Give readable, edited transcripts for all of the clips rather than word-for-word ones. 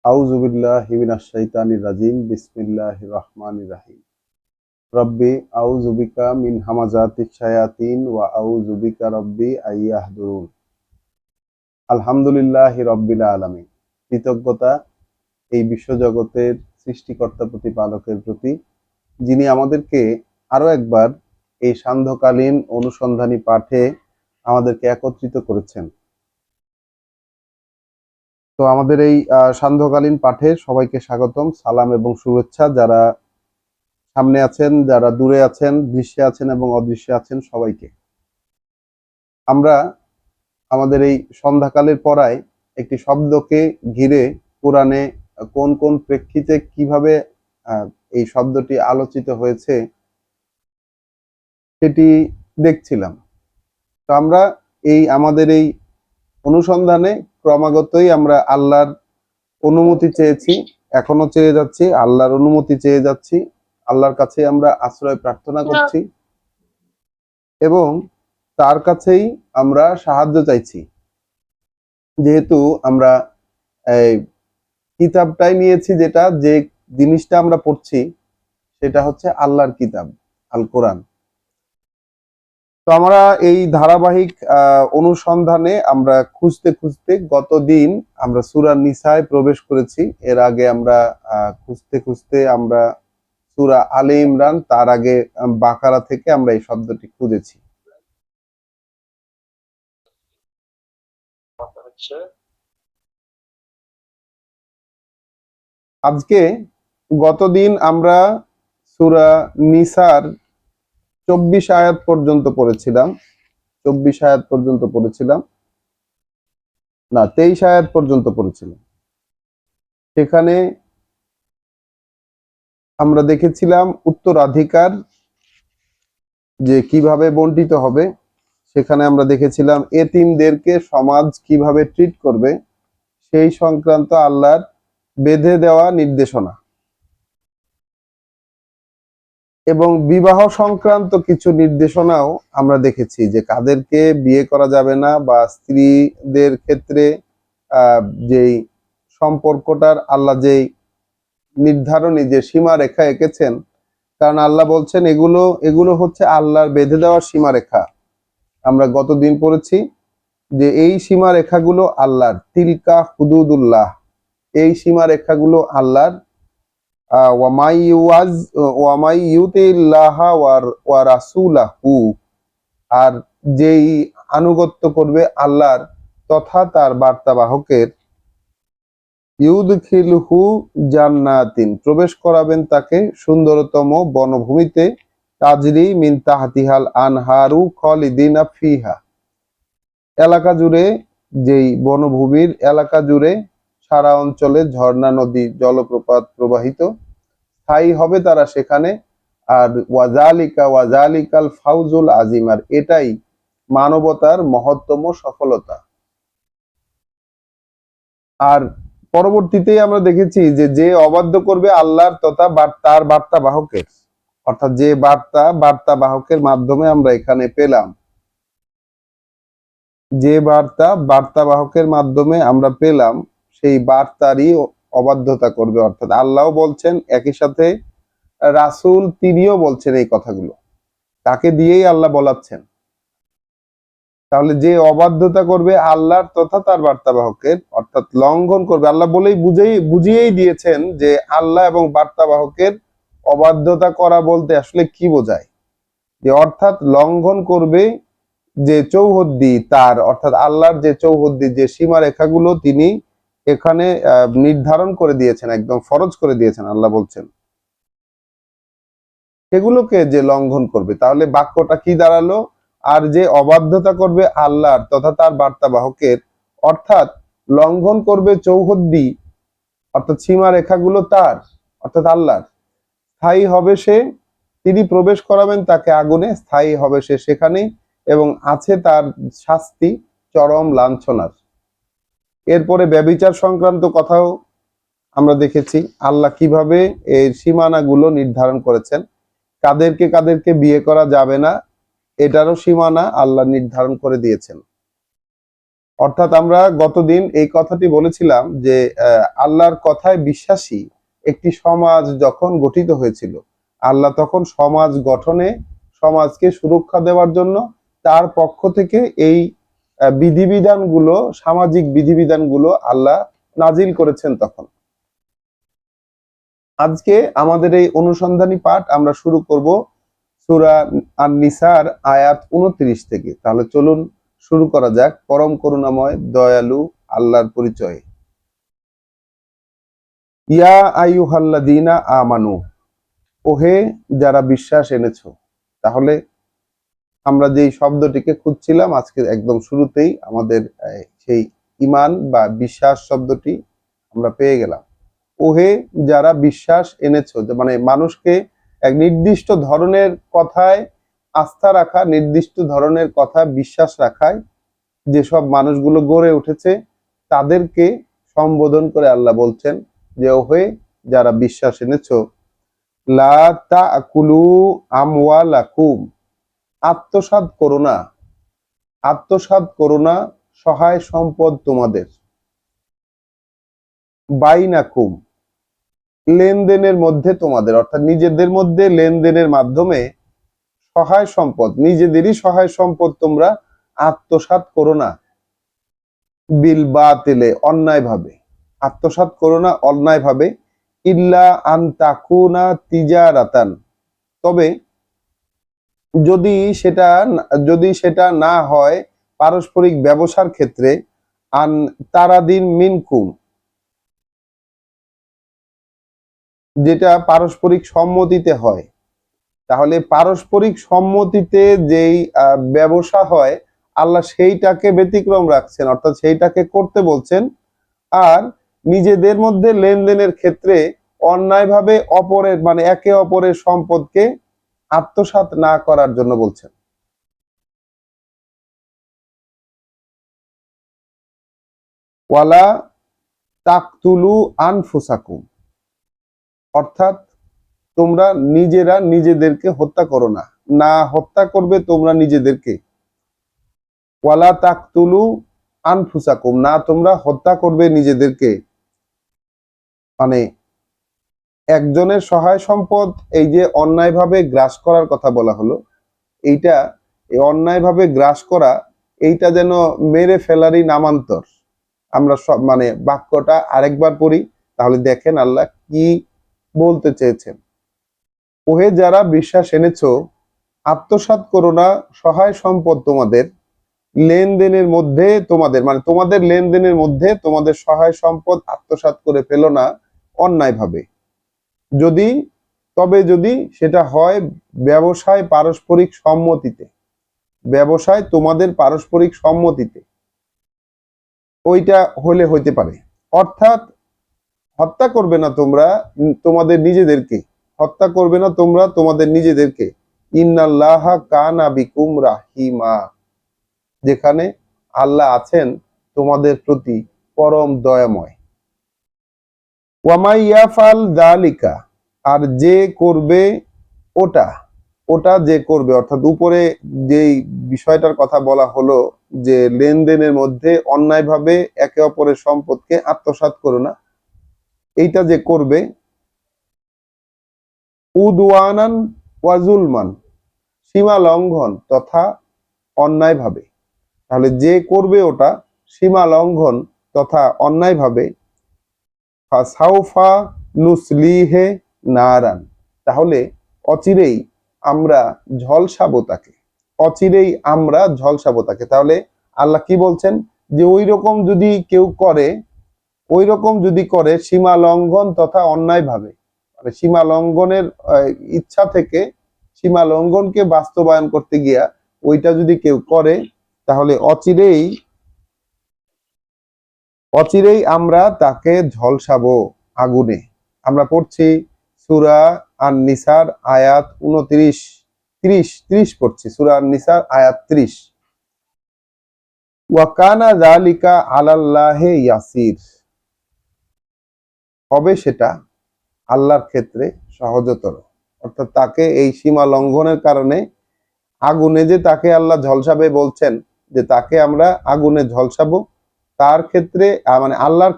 আউযু বিল্লাহি মিনাশ শাইতানির রাজিম বিসমিল্লাহির রহমানির রহিম রব্বি আউযু বিকা মিন হামাযাতিশ শায়াতিন ওয়া আউযু বিকা রব্বি আইয়াহদুরুন। আলহামদুলিল্লাহি রাব্বিল আলামিন। কৃতজ্ঞতা এই বিশ্বজগতের সৃষ্টিকর্তা প্রতিপালকের প্রতি, যিনি আমাদেরকে আরো একবার এই সান্ধ্যকালীন অনুসন্ধানী পাঠে আমাদেরকে একত্রিত করেছেন। তো আমাদের এই সান্ধ্যকালীন পাঠে সবাইকে স্বাগতম, সালাম এবং শুভেচ্ছা। যারা সামনে আছেন, যারা দূরে আছেন, দৃশ্যে আছেন এবং অদৃশ্যে আছেন, সবাইকে আমরা আমাদের এই সন্ধ্যাকালের পড়ায় একটি শব্দকে ঘিরে কোরআনে কোন কোন প্রেক্ষিতে কিভাবে এই শব্দটি আলোচিত হয়েছে সেটি দেখছিলাম। তো আমরা আমাদের এই অনুসন্ধানে ক্রমাগতই আমরা আল্লাহর অনুমতি চেয়েছি, এখনো চেয়ে যাচ্ছি, আল্লাহর অনুমতি চেয়ে যাচ্ছি, আল্লাহর কাছে আমরা আশ্রয় প্রার্থনা করছি এবং তার কাছেই আমরা সাহায্য চাইছি। যেহেতু আমরা এই কিতাবটাই নিয়েছি, যে জিনিসটা আমরা পড়ছি সেটা হচ্ছে আল্লাহর কিতাব, আল কোরআন। তো আমরা এই ধারাবাহিক অনুসন্ধানে আমরা খুঁজতে খুঁজতে গতদিন আমরা সূরা নিসায় প্রবেশ করেছি। এর আগে আমরা খুঁজতে খুঁজতে আমরা সূরা আলে ইমরান, তার আগে বাকারা থেকে আমরা এই শব্দটি খুঁজেছি। আজকে গতদিন আমরা সূরা নিসার 24 আয়াত পর্যন্ত পড়েছিলাম, 24 আয়াত পর্যন্ত পড়েছিলাম না, 23 আয়াত পর্যন্ত পড়েছিলাম। সেখানে আমরা দেখেছিলাম উত্তরাধিকার যে কিভাবে বন্টিত হবে। সেখানে আমরা দেখেছিলাম এতিমদেরকে সমাজ কিভাবে ট্রিট করবে সেই সংক্রান্ত আল্লাহর বেঁধে দেওয়া নির্দেশনা, এবং বিবাহ সংক্রান্ত কিছু নির্দেশনাও আমরা দেখেছি, যে কাদেরকে বিয়ে করা যাবে না, বা স্ত্রীদের ক্ষেত্রে যেই সম্পর্কটার আল্লাহ যেই নির্ধারণী যে সীমারেখা এঁকেছেন, কারণ আল্লাহ বলছেন এগুলো এগুলো হচ্ছে আল্লাহর বেঁধে দেওয়া সীমারেখা। আমরা গতদিন পড়েছি যে এই সীমারেখাগুলো আল্লাহর, তিলকা হুদুদুল্লাহ, এই সীমারেখাগুলো আল্লাহর। ওয়ামাই ইউতিল্লাহা ওয়া রাসূলাহু, আর যেই আনুগত্য করবে আল্লাহর তথা তার বার্তাবাহকের, ইউদখিলহু জান্নাতিন, প্রবেশ করাবেন তাকে সুন্দরতম বনভূমিতে, তাজরি মিন তাহতিহাল আনহারু খালিদিনা ফিহা, এলাকা জুড়ে, যেই বনভূমির এলাকা জুড়ে সারা অঞ্চলে ঝর্ণা, নদী, জলপ্রপাত প্রবাহিত, স্থায়ী হবে তারা সেখানে। আর ওয়াজালিকাল ফাউজুল আজিম, আর এটাই মানবতার মহত্তম সফলতা। আর পরবর্তীতেই আমরা দেখেছি যে যে অবাধ্য করবে আল্লাহর তথা তার বার্তা বাহকের, অর্থাৎ যে বার্তা বাহকের মাধ্যমে আমরা এখানে পেলাম, যে বার্তা বাহকের মাধ্যমে আমরা পেলাম সেই বার্তারই অবাধ্যতা করবে। অর্থাৎ আল্লাহ বলছেন, একই সাথে রাসূল তিনিও বলছেন এই কথাগুলো, তাকে দিয়েই আল্লাহ বলাচ্ছেন। তাহলে যে অবাধ্যতা করবে আল্লাহর তথা তার বার্তাবাহকের, অর্থাৎ লঙ্ঘন করবে, আল্লাহ বলেই বুঝিয়েই দিয়েছেন যে আল্লাহ এবং বার্তাবাহকের অবাধ্যতা করা বলতে আসলে কি বোঝায়। যে অর্থাৎ লঙ্ঘন করবে যে চৌহদ্দি তার, অর্থাৎ আল্লাহর যে চৌহদ্দি, যে সীমারেখাগুলো তিনি এখানে নির্ধারণ করে দিয়েছেন, একদম ফরজ করে দিয়েছেন, আল্লাহ বলছেন সেগুলোকে যে লঙ্ঘন করবে। তাহলে বাক্যটা কি দাঁড়ালো? আর যে অবাধ্যতা করবে আল্লাহর তথা তার বার্তাবাহকের, অর্থাৎ লঙ্ঘন করবে চৌহদ্দি, অর্থাৎ সীমা রেখাগুলো তার, অর্থাৎ আল্লাহর, স্থায়ী হবে সে, তিনি প্রবেশ করাবেন তাকে আগুনে, স্থায়ী হবে সে সেখানেই, এবং আছে তার শাস্তি চরম লাঞ্ছনার। এরপরে ব্যভিচার সংক্রান্ত কথাও আমরা দেখেছি, আল্লাহ কিভাবে এই সীমানাগুলো নির্ধারণ করেছেন, কাদেরকে কাদেরকে বিয়ে করা যাবে না এটারও সীমানা আল্লাহ নির্ধারণ করে দিয়েছেন। অর্থাৎ আমরা গতদিন এই কথাটি বলেছিলাম যে আল্লাহর কথায় বিশ্বাসী একটি সমাজ যখন গঠিত হয়েছিল, আল্লাহ তখন সমাজ গঠনে, সমাজকে সুরক্ষা দেওয়ার জন্য তার পক্ষ থেকে এই বিধিবিধানগুলো, সামাজিক বিধিবিধানগুলো আল্লাহ নাজিল করেছেন তখন। আজকে আমাদের এই অনুসন্ধানী পাঠ আমরা শুরু করব সূরা আন-নিসার আয়াত 29 থেকে। তাহলে চলুন শুরু করা যাক। পরম করুণাময় দয়ালু আল্লাহর পরিচয়ে। ইয়া আইয়ুহাল্লাযীনা আমানু, ওহে যারা বিশ্বাস এনেছো। তাহলে আমরা যেই শব্দটিকে খুঁজছিলাম আজকে একদম শুরুতেই আমাদের সেই ঈমান বা বিশ্বাস শব্দটি আমরা পেয়ে গেলাম। ওহে যারা বিশ্বাস এনেছো, মানে মানুষকে এক নির্দিষ্ট ধরনের কথায় আস্থা রাখা, নির্দিষ্ট ধরনের কথা বিশ্বাস রাখায় যেসব মানুষগুলো গড়ে উঠেছে তাদেরকে সম্বোধন করে আল্লাহ বলছেন যে ওহে যারা বিশ্বাস এনেছো, লা তাকুলু আমওয়ালাকুম, আত্মসাৎ করো না, আত্মসাৎ করো না সহায় সম্পদ তোমাদের, বাইনাকুম, লেনদেনের মধ্যে তোমাদের, অর্থাৎ নিজেদের মধ্যে লেনদেনের মাধ্যমে সহায় সম্পদ, নিজেদেরই সহায় সম্পদ তোমরা আত্মসাৎ করো না, বিল বাতিলে, অন্যায় ভাবে আত্মসাৎ করো না, অন্যায় ভাবে, ইল্লা আন তাকুনা তিজারাতান, তবে যদি সেটা না হয় পারস্পরিক ব্যবসার ক্ষেত্রে, আন তারাদিন মিনকুম, যেটা পারস্পরিক সম্মতিতে হয়। তাহলে পারস্পরিক সম্মতিতে যেই ব্যবসা হয় আল্লাহ সেইটাকে ব্যতিক্রম রাখছেন, অর্থাৎ সেইটাকে করতে বলছেন। আর নিজেদের মধ্যে লেনদেনের ক্ষেত্রে অন্যায়ভাবে অপরের, মানে একে অপরের সম্পদকে আত্মসাৎ না করার জন্য বলছেন। ওয়ালা তাকতুলু আনফুসাকুম, অর্থাৎ তোমরা নিজেরা নিজেদেরকে হত্যা করো না, না হত্যা করবে তোমরা নিজেদেরকে। ওয়ালা তাকতুলু আনফুসাকুম, না তোমরা হত্যা করবে নিজেদেরকে। মানে একজনের সহায় সম্পদ এই যে অন্যায়ভাবে গ্রাস করার কথা বলা হলো, এইটা, এই অন্যায়ভাবে গ্রাস করা, এইটা যেন মেরে ফেলারই নামান্তর। আমরা সব, মানে বাক্যটা আরেকবার পড়ি, তাহলে দেখেন আল্লাহ কি বলতে চেয়েছেন। ওহে যারা বিশ্বাস এনেছো, আত্মসাৎ করো না সহায় সম্পদ তোমাদের, লেনদেনের মধ্যে তোমাদের, মানে তোমাদের লেনদেনের মধ্যে তোমাদের সহায় সম্পদ আত্মসাৎ করে ফেলো না অন্যায়ভাবে। যদি সেটা হয় ব্যবসায় পারস্পরিক সম্মতিতে, ব্যবসায় তোমাদের পারস্পরিক সম্মতিতে, ওইটা হলে হইতে পারে। অর্থাৎ হত্যা করবে না তোমরা তোমাদের নিজেদেরকে, হত্যা করবে না তোমরা তোমাদের নিজেদেরকে। ইন্নাল্লাহা কানা বিকুম রাহিমা, যেখানে আল্লাহ আছেন তোমাদের প্রতি পরম দয়াময়। ওয়ামাই ইয়াফাল যালিকা, আর যে করবে ওটা, ওটা যে করবে, অর্থাৎ উপরে যেই বিষয়টার কথা বলা হলো যে লেনদেনের মধ্যে অন্যায়ভাবে একে অপরের সম্পদকে আত্মসাৎ করো না, এইটা যে করবে, উদওয়ানান ওয়াজুলমান, সীমা লঙ্ঘন তথা অন্যায়ভাবে। তাহলে যে করবে ওটা সীমা লঙ্ঘন তথা অন্যায়ভাবে, ফাসাউফা নুসলিহে নারান, তাহলে অচিরেই আমরা ঝলসাবো তাকে, অচিরেই আমরা ঝলসাবো তাকে। তাহলে আল্লাহ কি বলছেন যে ওই রকম যদি কেউ করে, ওই রকম যদি করে সীমা লঙ্ঘন তথা অন্যায় ভাবে, মানে সীমা লঙ্ঘনের ইচ্ছা থেকে সীমা লঙ্ঘনকে বাস্তবায়ন করতে গিয়া ওইটা যদি কেউ করে, তাহলে অচিরেই আমরা তাকে ঝলসাবো আগুনে। আমরা পড়ছি সূরা আন-নিসার আয়াত 29, 30 পড়ছি, সূরা আন-নিসার আয়াত 30। ওয়া কানা যালিকা আলাল্লাহি ইয়াসির, হবে সেটা আল্লাহর ক্ষেত্রে সহজতর। অর্থাৎ তাকে এই সীমা লঙ্ঘনের কারণে আগুনে যে তাকে আল্লাহ ঝলসাবে বলছেন, যে তাকে আমরা আগুনে ঝলসাবো, তার ক্ষেত্রে মানে আল্লাহর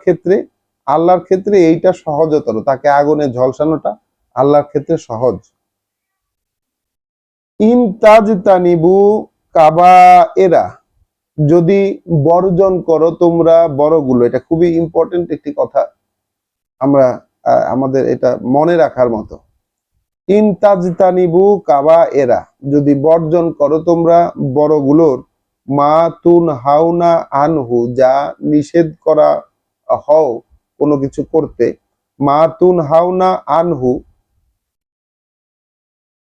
ক্ষেত্রে এইটা সহজতর, তাকে আগুনে ঝলসানোটা আল্লাহর ক্ষেত্রে সহজ। ইন তাজতানিবু কাবায়েরা, যদি বর্জন করো তোমরা বড়গুলো, এটা খুবই ইম্পর্টেন্ট একটি কথা, আমরা আমাদের এটা মনে রাখার মতো। ইন তাজতানিবু কাবায়েরা, যদি বর্জন করো তোমরা বড়গুলোর, মা তুন হাউনা আনহু, যা নিষেধ করা হও কোনো কিছু করতে, মা তুন হাউনা আনহু,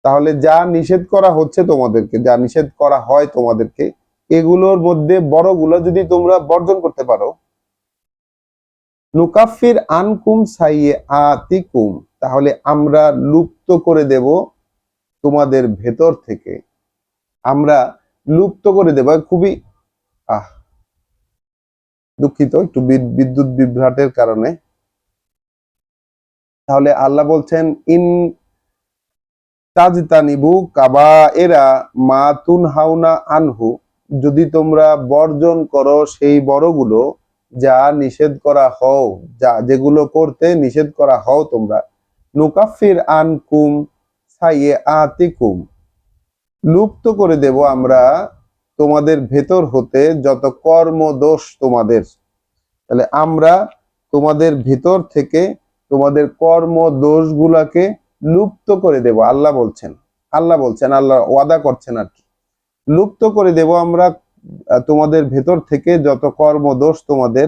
তাহলে যা নিষেধ করা হচ্ছে তোমাদেরকে, যা নিষেধ করা হয় তোমাদেরকে, এগুলোর মধ্যে বড়গুলো যদি তোমরা বর্জন করতে পারো, নুকাফির আনকুম সাইয়ে আতিকুম, তাহলে আমরা লুপ্ত করে দেব তোমাদের ভেতর থেকে, আমরা লুপ্ত করে দেব। খুবই আহ দুঃখিত, একটু বিদ্যুৎ বিভ্রাটের কারণে। তাহলে আল্লাহ বলছেন ইন তাজতানিবু কাবায়েরা মা তুনহাউনা আনহু, যদি তোমরা বর্জন করো সেই বড়গুলো যা নিষেধ করা হও, যেগুলো করতে নিষেধ করা হও তোমরা, নুকাফির আনকুম সাইয়্যাতিকুম, লুপ্ত করে দেব আমরা তোমাদের ভেতর হতে যত কর্মদোষ তোমাদের। তাহলে আমরা তোমাদের ভিতর থেকে তোমাদের কর্মদোষগুলাকে লুপ্ত করে দেব, আল্লাহ বলছেন। আল্লাহ ওয়াদা করছেন আর কি, লুপ্ত করে দেব আমরা তোমাদের ভেতর থেকে যত কর্মদোষ তোমাদের।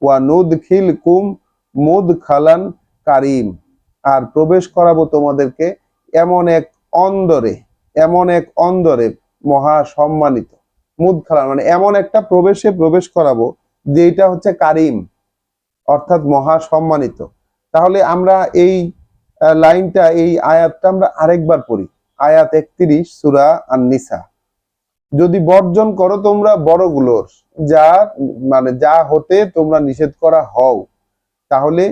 ওয়া নুদখিলকুম মুদখালান কারীম, আর প্রবেশ করাবো তোমাদেরকে এমন এক অন্দরে, মহা সম্মানিত। মুদখালান মানে এমন একটা প্রবেশ করাবো যেটা হচ্ছে কারিম, অর্থাৎ মহা সম্মানিত। তাহলে আমরা এই লাইনটা, এই আয়াতটা আমরা আরেকবার পড়ি। আয়াত 31 সূরা আন-নিসা, যদি বর্জন করো তোমরা বড়গুলোর, যা মানে যা হতে তোমরা নিষেধ করা হও, তাহলে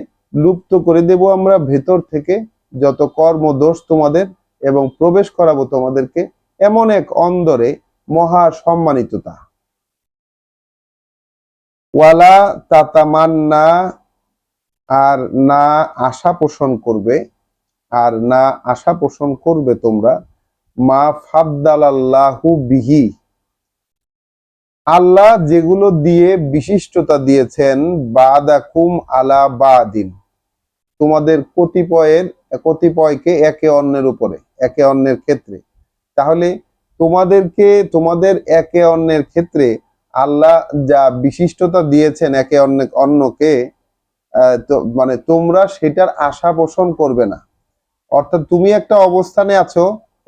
লুপ্ত করে দেব আমরা ভেতর থেকে যত কর্মদোষ তোমাদের, এবং প্রবেশ করাবো তোমাদেরকে এমন এক অন্দরে মহা সম্মানিততা। ওয়ালা তাতামান্না, আর না আশা পোষণ করবে, তোমরা, মা ফাদ্দালাল্লাহু বিহি, আল্লাহ যেগুলো দিয়ে বিশিষ্টতা দিয়েছেন, বাদাকুম আলা বাদিন, তোমাদের কতিপয়কে একে অন্যের উপরে, একে অন্যের ক্ষেত্রে। তাহলে তোমাদের একে অন্যের ক্ষেত্রে আল্লাহ যা বিশিষ্টতা দিয়েছেন একে অন্যকে, তো মানে তোমরা সেটার আশা পোষণ করবে না। অর্থাৎ তুমি একটা অবস্থানে আছো,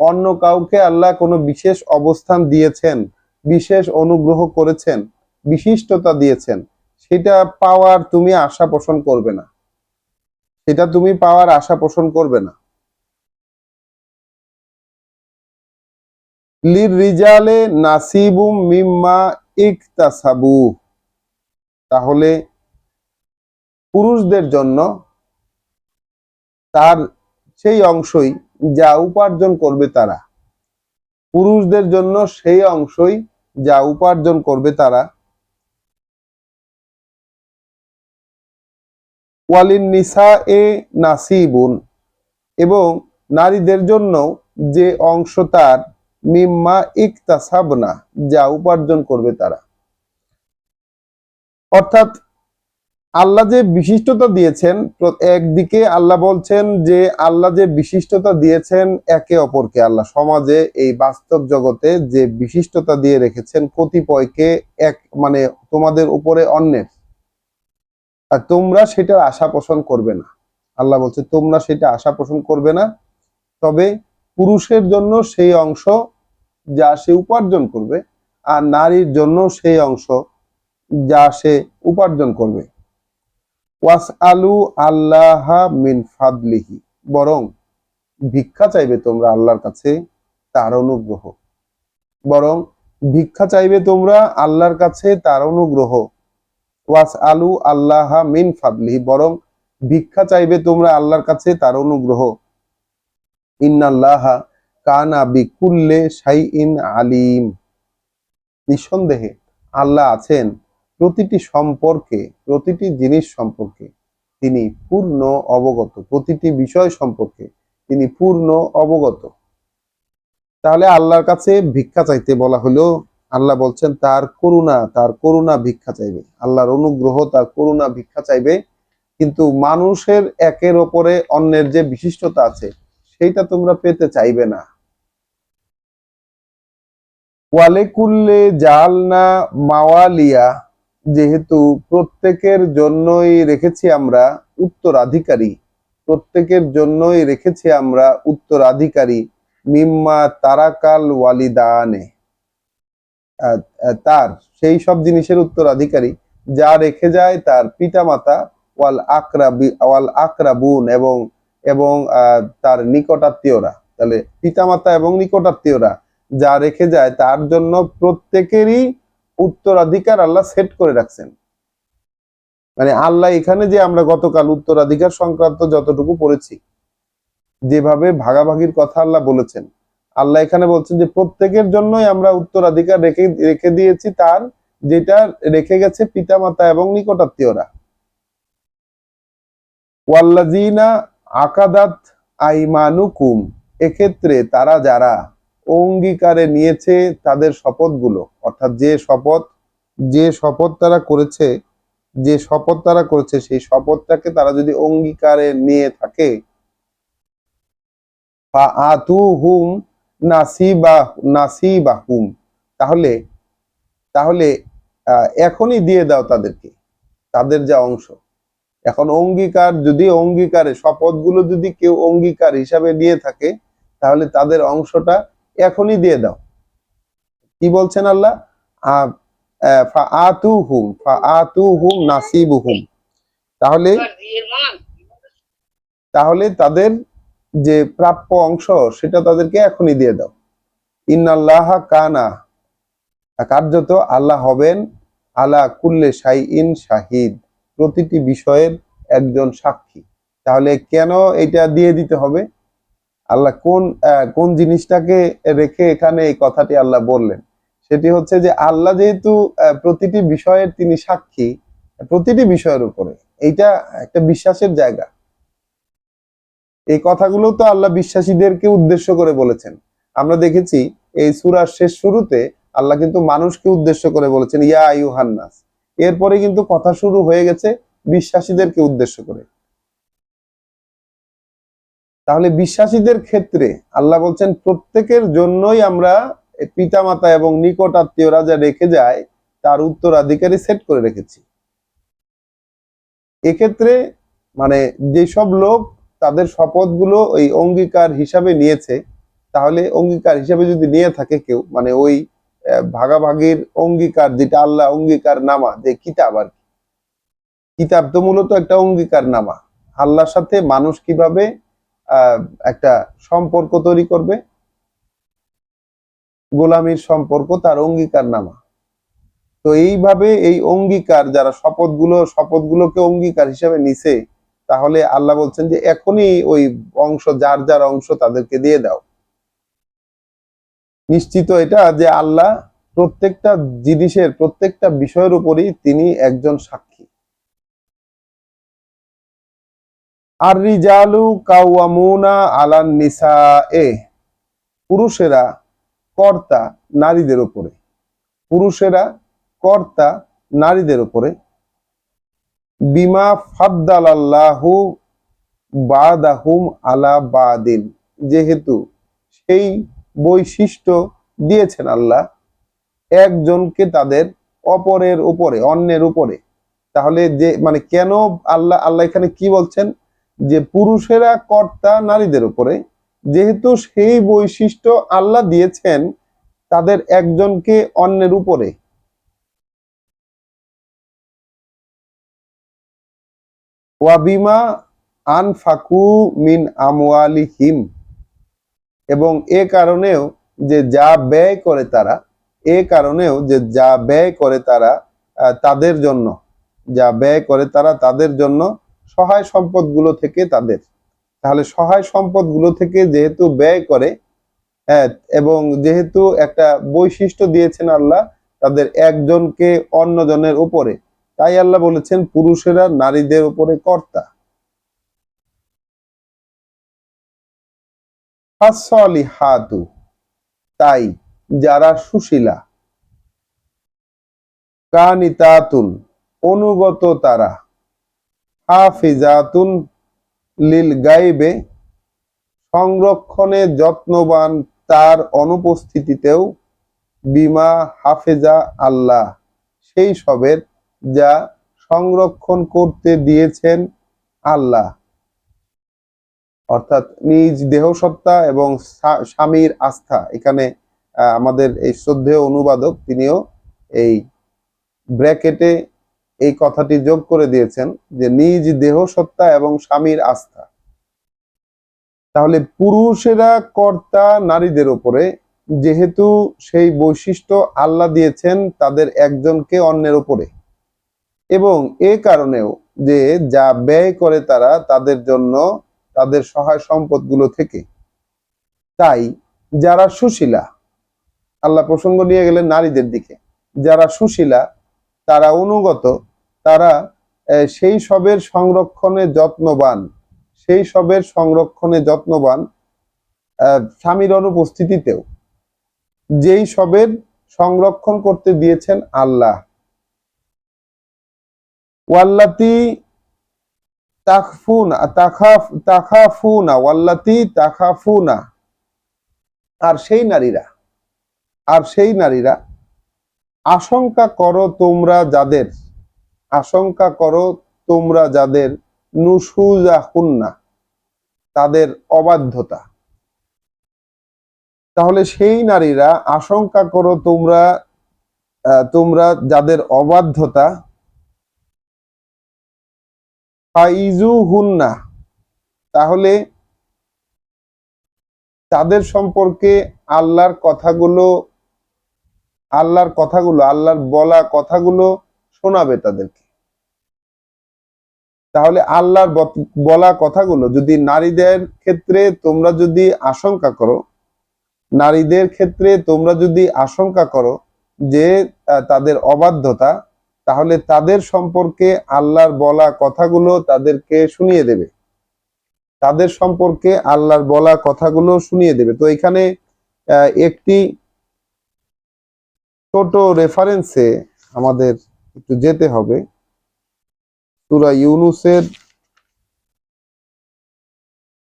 অন্য কাউকে আল্লাহ কোনো বিশেষ অবস্থান দিয়েছেন, বিশেষ অনুগ্রহ করেছেন, বিশিষ্টতা দিয়েছেন, সেটা পাওয়ার তুমি আশা পোষণ করবে না, লির রিজালে নাসিবুম মিম্মা ইকতাসাবু, তাহলে পুরুষদের জন্য তার সেই অংশই যা উপার্জন করবে তারা, পুরুষদের জন্য সেই অংশই যা উপার্জন করবে তারা। ওয়ালিন নিসা এ নাসিবুন, এবং নারীদের জন্য যে অংশ তার, মিম্মা ইকতাসাবনা, যা উপার্জন করবে তারা। অর্থাৎ আল্লাহ যে বিশিষ্টতা দিয়েছেন, একদিকে আল্লাহ বলছেন যে আল্লাহ যে বিশিষ্টতা দিয়েছেন একে অপরকে, আল্লাহ সমাজে এই বাস্তব জগতে যে বিশিষ্টতা দিয়ে রেখেছেন কতিপয়কে, এক মানে তোমাদের উপরে অন্যের, আর তোমরা সেটার আশা পোষণ করবে না। আল্লাহ বলছে তোমরা সেটা আশা পোষণ করবে না, তবে পুরুষের জন্য সেই অংশ যা সে উপার্জন করবে, আর নারীর জন্য সেই অংশ যা সে উপার্জন করবে। ওয়াসআলু আল্লাহ মিন ফাদলিহি, বরং ভিক্ষা চাইবে তোমরা আল্লাহর কাছে তার অনুগ্রহ, ওয়াসআলু আল্লাহ মিন ফাদলিহি, বরং ভিক্ষা চাইবে তোমরা আল্লাহর কাছে তার অনুগ্রহ। ইন্নাল্লাহা কানা বিকুল্লি শাইইন আলিম, নিঃসন্দেহে আল্লাহ আছেন প্রতিটি সম্পর্কে, প্রতিটি জিনিস সম্পর্কে তিনি পূর্ণ অবগত, প্রতিটি বিষয় সম্পর্কে তিনি পূর্ণ অবগত। তাহলে আল্লাহর কাছে ভিক্ষা চাইতে বলা হলো, আল্লাহ বলছেন তার করুণা ভিক্ষা চাইবে, আল্লাহর অনুগ্রহ, তার করুণা ভিক্ষা চাইবে। কিন্তু মানুষের একের ওপরে অন্যের যে বিশিষ্টতা আছে সেইটা তোমরা পেতে চাইবে না। ওয়ালেকুল্লে জালনা মাওয়ালিয়া, যেহেতু প্রত্যেকের জন্যই রেখেছি আমরা উত্তরাধিকারী, প্রত্যেকের জন্যই রেখেছি আমরা উত্তরাধিকারী, মিম্মা তারাকাল ওয়ালিদানে, তার সেই সব জিনিসের উত্তরাধিকারী যা রেখে যায় তার পিতামাতা, ওয়াল আকরাবুন, এবং এবং তার নিকটাত্মীয়রা। তাহলে পিতামাতা এবং নিকটাত্মীয়রা যা রেখে যায় তার জন্য প্রত্যেকেরই উত্তরাধিকার আল্লাহ সেট করে রাখছেন। মানে আল্লাহ এখানে যে আমরা গতকাল উত্তরাধিকার সংক্রান্ত যতটুকু পড়েছি, যেভাবে ভাগাভাগির কথা আল্লাহ বলেছেন, আল্লাহ এখানে বলছেন যে প্রত্যেকের জন্যই আমরা উত্তরাধিকার রেখে রেখে দিয়েছি তার যেটা রেখে গেছে পিতামাতা এবং নিকটাত্মীয়রা। ওয়াল্লাযিনা আকাদাত আইমানুকুম, এক্ষেত্রে তারা যারা অঙ্গীকারে নিয়েছে তাদের শপথগুলো, অর্থাৎ যে শপথ তারা করেছে, সেই শপথটাকে তারা যদি অঙ্গীকারে নিয়ে থাকে, ফাআতুহুম নাসিবাহুম, তাহলে তাহলে এখনই দিয়ে দাও তাদেরকে তাদের যা অংশ। এখন অঙ্গীকারে শপথগুলো যদি কেউ অঙ্গীকার হিসাবে নিয়ে থাকে তাহলে তাদের অংশটা এখনই দিয়ে দাও। কি বলছেন আল্লাহ? ফাআতুহুম নাসিবুহুম, তাহলে তাদের যে প্রাপ্য অংশ সেটা তাদেরকে এখনই দিয়ে দাও। ইন্নাল্লাহা কানা, কার্যত আল্লাহ হবেন আলা কুল্লে শাইইন শাহিদ, প্রতিটি বিষয়ের একজন সাক্ষী। তাহলে কেন এটা দিয়ে দিতে হবে? আল্লাহ কোন জিনিসটাকে রেখে এখানে এই কথাটি আল্লাহ বললেন? সেটি হচ্ছে যে আল্লাহ যেহেতু প্রতিটি বিষয়ের তিনি সাক্ষী, প্রতিটি বিষয়ের উপরে, এইটা একটা বিশ্বাসের জায়গা। এই কথাগুলো তো আল্লাহ বিশ্বাসীদেরকে উদ্দেশ্য করে বলেছেন। আমরা দেখেছি এই সূরার শেষ শুরুতে আল্লাহ কিন্তু মানুষকে উদ্দেশ্য করে বলেছেন ইয়া আইয়ুহান নাস, এরপরে কিন্তু কথা শুরু হয়ে গেছে বিশ্বাসীদেরকে উদ্দেশ্য করে। তাহলে বিশ্বাসীদের ক্ষেত্রে আল্লাহ বলছেন প্রত্যেকের জন্যই আমরা পিতামাতা এবং নিকট আত্মীয়রা যা রেখে যায় তার উত্তরাধিকারী সেট করে রেখেছি। এক্ষেত্রে মানে যেসব লোক তাদের শপথগুলো ওই অঙ্গীকার হিসাবে নিয়েছে, তাহলে অঙ্গীকার হিসাবে যদি নিয়ে থাকে কেউ, মানে ওই ভাগাভাগির অঙ্গীকার, যেটা আল্লাহ অঙ্গীকার নামা, যে কিতাব আর কি, কিতাব তো মূলত একটা অঙ্গীকার নামা, আল্লাহর সাথে মানুষ কিভাবে একটা সম্পর্ক তৈরি করবে, গোলামীর সম্পর্ক, তার অঙ্গীকার নামা। তো এইভাবে এই অঙ্গীকার যারা শপথগুলোকে অঙ্গীকার হিসাবে নিছে, তাহলে আল্লাহ বলছেন যে এখনই ওই অংশ, যার যার অংশ তাদেরকে দিয়ে দাও। নিশ্চিত এটা যে আল্লাহ প্রত্যেকটা জিনিসের, প্রত্যেকটা বিষয়ের উপরই তিনি একজন সাক্ষী। আর রিজালু কাওয়ামুনা আলান নিসায়ে, পুরুষেরা কর্তা নারীদের উপরে, পুরুষেরা কর্তা নারীদের উপরে, বিমা ফাদ্দালাল্লাহু বাদাহুম আলা বাদিন, যেহেতু সেই বৈশিষ্ট্য দিয়েছেন আল্লাহ একজনকে তাদের অপরের উপরে, অন্যের উপরে। তাহলে যে মানে কেন আল্লাহ এখানে কি বলছেন যে পুরুষেরা কর্তা নারীদের উপরে, যেহেতু সেই বৈশিষ্ট্য আল্লাহ দিয়েছেন তাদের একজনকে অন্যের উপরে। ওয়াবিমা আনফাকু মিন আমওয়ালিহিম, এবং এ কারণেও যে যা ব্যয় করে তারা, তাদের জন্য, যা ব্যয় করে তারা তাদের জন্য সহায় সম্পদগুলো থেকে তাদের। তাহলে সহায় সম্পদগুলো থেকে যেহেতু ব্যয় করে, হ্যাঁ, এবং যেহেতু একটা বৈশিষ্ট্য দিয়েছেন আল্লাহ তাদের একজনকে অন্যজনের উপরে। তাই আল্লাহ বলেছেন পুরুষেরা নারীদের উপরে কর্তা। ফাসলিহাতু, তাই যারা সুশীলা, কানিতাতুন, অনুগত তারা, হাফিজাতুন লিল গাইবে, সংরক্ষণে যত্নবান তার অনুপস্থিতিতেও, বিমা হাফেজা আল্লাহ, সেই সবের যা সংরক্ষণ করতে দিয়েছেন আল্লাহ। অর্থাৎ নিজ দেহসত্তা এবং স্বামীর আস্থা। এখানে আমাদের এই শ্রদ্ধেয় অনুবাদক তিনিও এই ব্র্যাকেটে এই কথাটি যোগ করে দিয়েছেন যে নিজ দেহসত্তা এবং স্বামীর আস্থা। তাহলে পুরুষেরা কর্তা নারীদের উপরে, যেহেতু সেই বৈশিষ্ট্য আল্লাহ দিয়েছেন তাদের একজনকে অন্যের উপরে, এবং এ কারণেও যে যা ব্যয় করে তারা তাদের জন্য তাদের সহায় সম্পদগুলো থেকে। তাই যারা সুশীলা, আল্লাহ প্রসঙ্গ নিয়ে গেলেন নারীদের দিকে, যারা সুশীলা, তারা অনুগত, তারা সেই সবের সংরক্ষণে যত্নবান, সেই সবের সংরক্ষণে যত্নবান স্বামীর অনুপস্থিতিতেও, যেই সবের সংরক্ষণ করতে দিয়েছেন আল্লাহ। ওয়াল্লাতি তাখাফুনা ওয়াল্লাতি তাখাফুনা, আর সেই নারীরা, আর সেই নারীরা আশঙ্কা করো তোমরা যাদের, আশঙ্কা করো তোমরা যাদের, নুশুজাহুন্না, তাদের অবাধ্যতা। তাহলে সেই নারীরা আশঙ্কা করো তোমরা, তোমরা যাদের অবাধ্যতা, ফাইজুহুন্না, তাহলে তাদের সম্পর্কে আল্লাহর কথাগুলো, আল্লাহর কথাগুলো, আল্লাহর বলা কথাগুলো শোনাবে তাদেরকে। তাহলে আল্লাহর বলা কথাগুলো যদি নারীদের ক্ষেত্রে তোমরা যদি আশঙ্কা করো, নারীদের ক্ষেত্রে তোমরা যদি আশঙ্কা করো যে তাদের অবাধ্যতা, তাহলে তাদের সম্পর্কে আল্লাহর বলা কথাগুলো তাদেরকে শুনিয়ে দেবে, তাদের সম্পর্কে আল্লাহর বলা কথাগুলো শুনিয়ে দেবে। তো এখানে একটি ছোট রেফারেন্সে আমাদের একটু যেতে হবে। সূরা ইউনূসের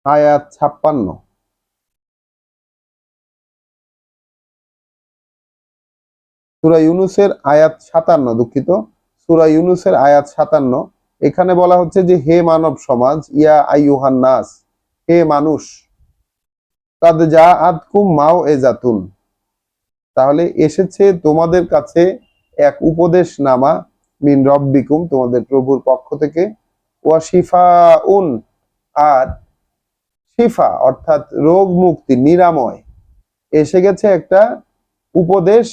আয়াত 56, সূরা ইউনূসের আয়াত 57, দুঃখিত, সূরা ইউনূসের আয়াত 57। এখানে বলা হচ্ছে যে হে মানব সমাজ, ইয়া আইয়ুহান নাস, হে মানুষ, কাদ জাআতকুম মাউইযাতুন, তাহলে এসেছে তোমাদের কাছে এক উপদেশনামা, মিন রব্বিকুম, তোমাদের প্রভুর পক্ষ থেকে, ওয়া শিফাউন, আর শিফা অর্থাৎ রোগ মুক্তি, নিরাময়, এসে গেছে একটা উপদেশ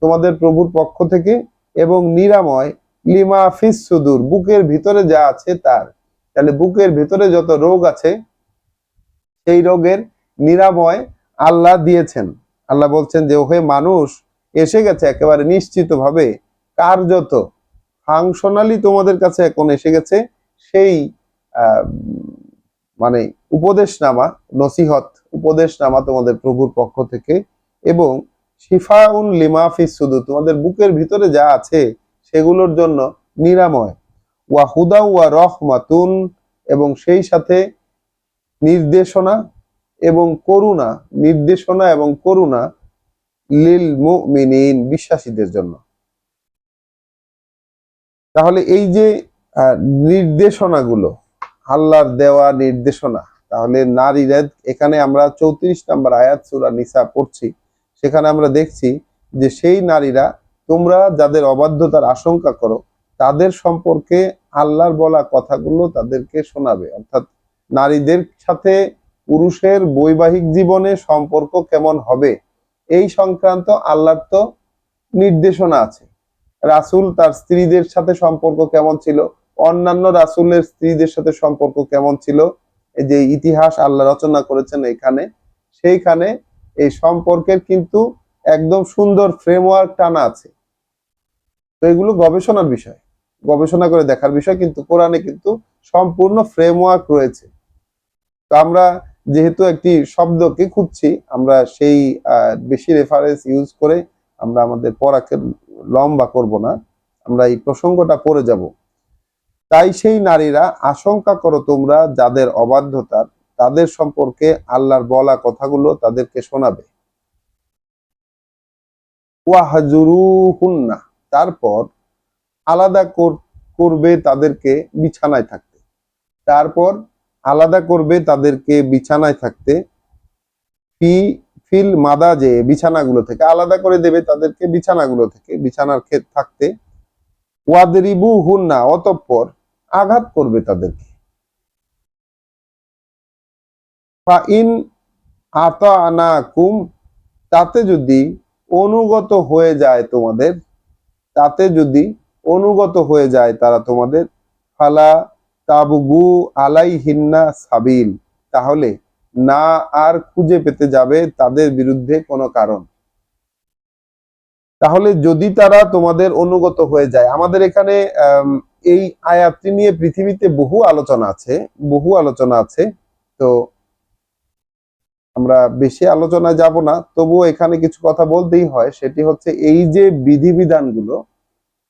তোমাদের প্রভুর পক্ষ থেকে, এবং নিরাময়, লিমা ফিস সুদূর, বুকের ভিতরে যা আছে তার। তাহলে বুকের ভিতরে যত রোগ আছে সেই রোগের নিরাময় আল্লাহ দিয়েছেন। আল্লাহ বলছেন যে ওহে মানুষ, এসে গেছে একেবারে নিশ্চিতভাবে, কার্যত ফাংশনালি তোমাদের কাছে এখন এসে গেছে সেই মানে উপদেশনামা, নসিহত, উপদেশনামা তোমাদের প্রভুর পক্ষ থেকে, এবং শিফাউন লিমা ফিস সুদূর, তোমাদের বুকের ভিতরে যা আছে সেগুলোর জন্য নিরাময়, ওয়া হুদা ওয়া রহমাতুন, এবং সেই সাথে নির্দেশনা এবং করুণা, নির্দেশনা এবং করুণা, লিল মুমিনিন, বিশ্বাসীদের জন্য। তাহলে এই যে নির্দেশনাগুলো, আল্লাহর দেওয়া নির্দেশনা, তাহলে নারীরা, এখানে আমরা 34 নম্বর আয়াত সূরা নিসা পড়ছি, সেখানে আমরা দেখছি যে সেই নারীরা, তোমরা যাদের অবাধ্যতার আশঙ্কা করো তাদের সম্পর্কে আল্লাহর বলা কথাগুলো তাদেরকে শোনাবে। অর্থাৎ নারীদের সাথে পুরুষের বৈবাহিক জীবনে সম্পর্ক কেমন হবে এই সংক্রান্ত আল্লাহর তো নির্দেশনা আছে। রাসূল তার স্ত্রীদের সাথে সম্পর্ক কেমন ছিল, অন্যান্য রাসূলের স্ত্রীদের সাথে সম্পর্ক কেমন ছিল, এই যে ইতিহাস আল্লাহ রচনা করেছেন এখানে, সেইখানে এই সম্পর্কের কিন্তু একদম সুন্দর ফ্রেমওয়ার্ক টানা আছে। তো এগুলো গবেষণার বিষয়, গবেষণা করে দেখার বিষয়, কিন্তু কোরআনে কিন্তু সম্পূর্ণ ফ্রেমওয়ার্ক রয়েছে। তো আমরা যেহেতু একটি শব্দকে খুঁজছি, আমরা সেই বেশি রেফারেন্স ইউজ করে আমরা আমাদের পড়াকে লম্বা করব না, আমরা এই প্রসঙ্গটা পড়ে যাব। তাই সেই নারীরা আশঙ্কা করো তোমরা যাদের অবাধ্যতার, তাদের সম্পর্কে আল্লাহর বলা কথাগুলো তাদেরকে শোনাবে। ওয়াহজুরুহুন্না, তারপর আলাদা করবে তাদেরকে বিছানায় থাকতে, তারপর আলাদা করবে তাদেরকে বিছানায় থাকতে, ফি ফিল মাদাজে, বিছানাগুলো থেকে আলাদা করে দেবে তাদেরকে, বিছানাগুলো থেকে, বিছানার থাকতে। ওয়াদরিবু হুন্না, অতঃপর আঘাত করবে তাদেরকে। ফা ইন আতানাকুম, তাতে যদি অনুগত হয়ে যায় তোমাদের, তাতে যদি অনুগত হয়ে যায় তারা তোমাদের, ফালা তাবগু আলাইহিন্না সাবিল, তাহলে না আর খুঁজে পেতে যাবে তাদের বিরুদ্ধে কোনো কারণ। তাহলে যদি তারা তোমাদের অনুগত হয়ে যায়, আমাদের এখানে এই আয়াতটি নিয়ে পৃথিবীতে বহু আলোচনা আছে, বহু আলোচনা আছে। তো আমরা বেশি আলোচনায় যাব না, তবুও এখানে কিছু কথা বলতেই হয়। সেটি হচ্ছে এই যে বিধিবিধানগুলো,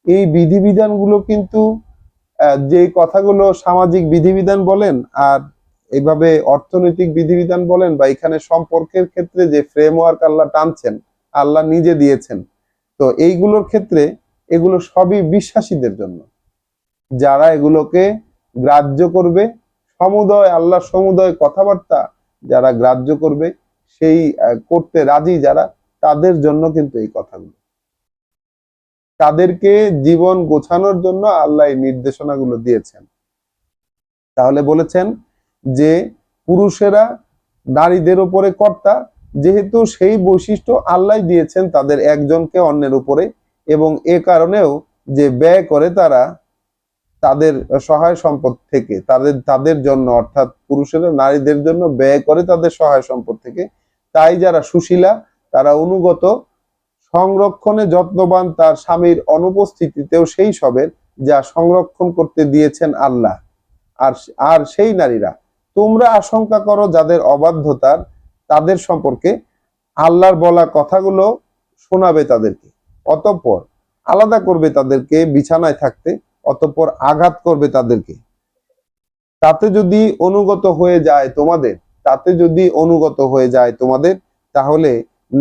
এই বিধিবিধানগুলো কিন্তু যে কথাগুলো সামাজিক বিধিবিধান বলেন আর এইভাবে অর্থনৈতিক বিধিবিধান বলেন, বা এখানে সম্পর্কের ক্ষেত্রে যে ফ্রেমওয়ার্ক আল্লাহ টানছেন, আল্লাহ নিজে দিয়েছেন, তো এইগুলোর ক্ষেত্রে এগুলো সবই বিশ্বাসীদের জন্য, যারা এগুলোকে গ্রাহ্য করবে, সমুদয় আল্লাহর সমুদয় কথাবার্তা যারা গ্রাহ্য করবে, সেই করতে রাজি যারা, তাদের জন্য কিন্তু এই কথাগুলো, তাদেরকে জীবন গোছানোর জন্য আল্লাহ এই নির্দেশনাগুলো দিয়েছেন। তাহলে বলেছেন যে পুরুষেরা নারীদের উপরে কর্তা, যেহেতু সেই বৈশিষ্ট্য আল্লাহ দিয়েছেন তাদের একজনকে অন্যের উপরে, এবং এ কারণেও যে ব্যয় করে তারা তাদের সহায় সম্পদ থেকে, তাদের জন্য, অর্থাৎ পুরুষেরা নারীদের জন্য ব্যয় করে তাদের সহায় সম্পদ থেকে, তাই যারা সুশীলা তারা অনুগত, সংরক্ষণে যত্নবান তার স্বামীর অনুপস্থিতিতেও সেই সবের যা সংরক্ষণ করতে দিয়েছেন আল্লাহ। আর আর সেই নারীরা, তোমরা আশঙ্কা করো যাদের অবাধ্যতার, তাদের সম্পর্কে আল্লাহর বলা কথাগুলো শোনাবে তাদেরকে, অতঃপর আলাদা করবে তাদেরকে বিছানায় থাকতে, অতঃপর আঘাত করবে তাদেরকে। তাতে যদি অনুগত হয়ে যায় তোমাদের, তাতে যদি অনুগত হয়ে যায় তোমাদের, তাহলে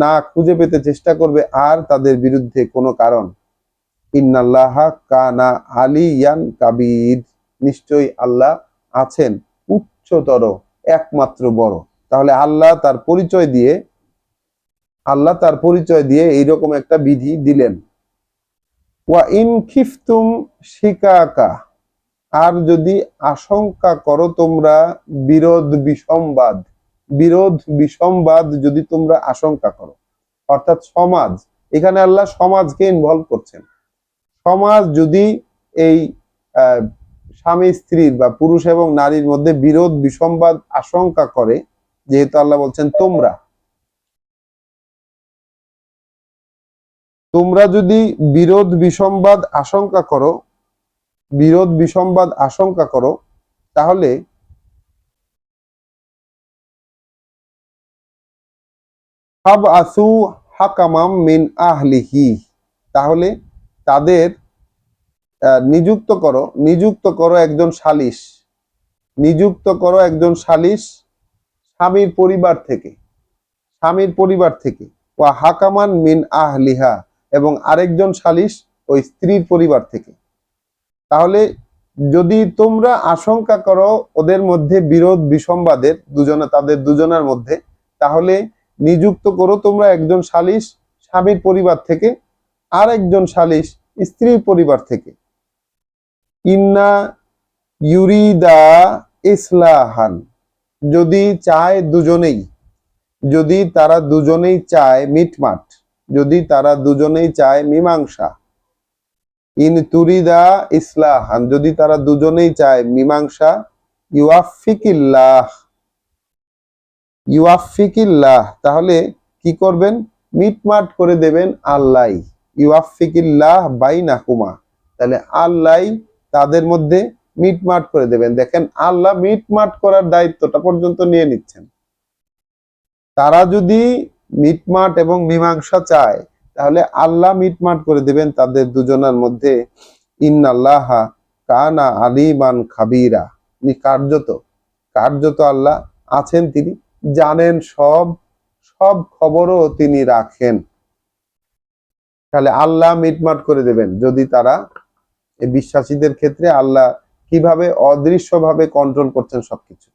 না খুঁজে পেতে চেষ্টা করবে আর তাদের বিরুদ্ধে কোনো কারণ। ইন্নাল্লাহা কানা আলিয়ান কাবির, নিশ্চয়ই আল্লাহ আছেন উচ্চতর, একমাত্র বড়। তাহলে আল্লাহ তার পরিচয় দিয়ে এইরকম একটা বিধি দিলেন। ওয়া ইন খিফতুম শিকাকা, আর যদি আশঙ্কা করো তোমরা বিরোধ বিসম্বাদ যদি তোমরা আশঙ্কা করো, অর্থাৎ সমাজ, এখানে আল্লাহ সমাজকে ইনভলভ করছেন। সমাজ যদি এই স্বামী স্ত্রীর বা পুরুষ এবং নারীর মধ্যে বিরোধ বিসম্বাদ আশঙ্কা করে, যেহেতু আল্লাহ বলছেন তোমরা যদি বিরোধ বিসম্বাদ আশঙ্কা করো, তাহলে ফাবআসু হাকামাম মিন আহলিহি, তাহলে তাদের নিযুক্ত করো একজন সালিশ, স্বামীর পরিবার থেকে, ওয়া হাকামান মিন আহলিহা, এবং আরেকজন সালিশ ওই স্ত্রীর পরিবার থেকে। তাহলে যদি তোমরা আশঙ্কা করো ওদের মধ্যে বিরোধ বিসম্বাদের, তাদের দুজনের মধ্যে, তাহলে নিযুক্ত করো তোমরা একজন সালিশ স্বামীর পরিবার থেকে, আর একজন সালিশ স্ত্রীর পরিবার থেকে। ইন্না ইউরিদা ইসলাহান, যদি তারা দুজনেই চায় মিটমাট, যদি তারা দুজনেই চায় মীমাংসা। ইন তুরিদা ইসলাহান, যদি তারা দুজনেই চায় মীমাংসা। ইউয়াফিকিল্লাহ, তাহলে কি করবেন? মিটমাট করে দেবেন আল্লাহ। ইউয়াফিকিল্লাহ বাইনাকুমা, তাহলে আল্লাহ তাদের মধ্যে মিটমাট করে দেবেন। দেখেন, আল্লাহ মিটমাট করার দায়িত্বটা পর্যন্ত নিয়ে নিচ্ছেন। তারা যদি মিটমাট এবং মীমাংসা চায়, তাহলে আল্লাহ মিটমাট করে দেবেন তাদের দুজনের মধ্যে। ইন্নাল্লাহা কানা আলিমান খাবিরা, কার্যত কার্যত আল্লাহ আছেন, তিনি জানেন, সব সব খবরও তিনি রাখেন। তাহলে আল্লাহ মিটমাট করে দেবেন যদি তারা, এই বিশ্বাসীদের ক্ষেত্রে আল্লাহ কিভাবে অদৃশ্যভাবে কন্ট্রোল করছেন সবকিছু।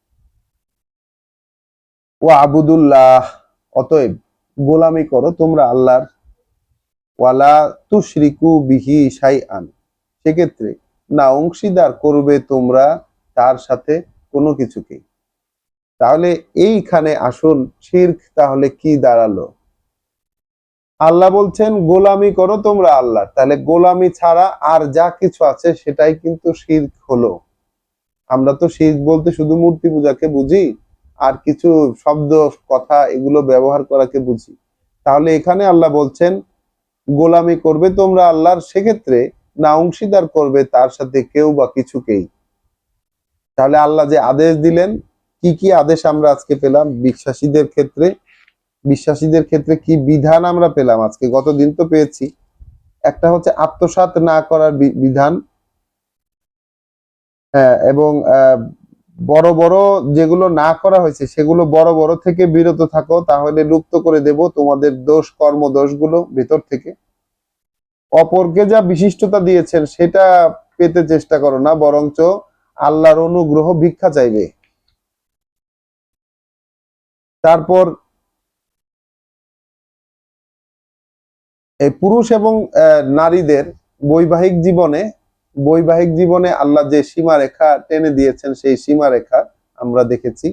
ও আবুদুল্লাহ, অতএব গোলামি করো তোমরা আল্লাহর। ওয়ালা তুশরিকু বিহি শাইআন, সেক্ষেত্রে না অংশীদার করবে তোমরা তার সাথে কোনো কিছুকেই। তাহলে এইখানে আসুন শিরক তাহলে কি দাঁড়ালো? আল্লাহ বলছেন গোলামি করো তোমরা আল্লাহ, তাহলে গোলামি ছাড়া আর যা কিছু আছে সেটাই কিন্তু শিরক হলো। আমরা তো শিরক বলতে শুধু মূর্তি পূজাকে বুঝি, আর কিছু শব্দ কথা এগুলো ব্যবহার করাকে বুঝি। তাহলে এখানে আল্লাহ বলছেন গোলামি করবে তোমরা আল্লাহর, সেক্ষেত্রে না অংশীদার করবে তার সাথে কেউ বা কিছুকেই। তাহলে আল্লাহ যে আদেশ দিলেন, কি কি আদেশ আমরা আজকে পেলাম বিশ্বাসীদের ক্ষেত্রে? বিশ্বাসীদের ক্ষেত্রে কি বিধান আমরা পেলাম আজকে? গতদিন তো পেয়েছি, একটা হচ্ছে আত্মসাৎ না করার বিধান, এবং বড় বড় যেগুলো না করা হয়েছে সেগুলো বড় বড় থেকে বিরত থাকো, তাহলে লুপ্ত করে দেব তোমাদের দোষ কর্ম দোষগুলো ভেতর থেকে। অপরকে যা বিশিষ্টতা দিয়েছেন সেটা পেতে চেষ্টা করো না, বরঞ্চ আল্লাহর অনুগ্রহ ভিক্ষা চাইবে। তারপর এই পুরুষ এবং নারীদের বৈবাহিক জীবনে আল্লাহ যে সীমারেখা টেনে দিয়েছেন সেই সীমারেখা আমরা দেখেছি।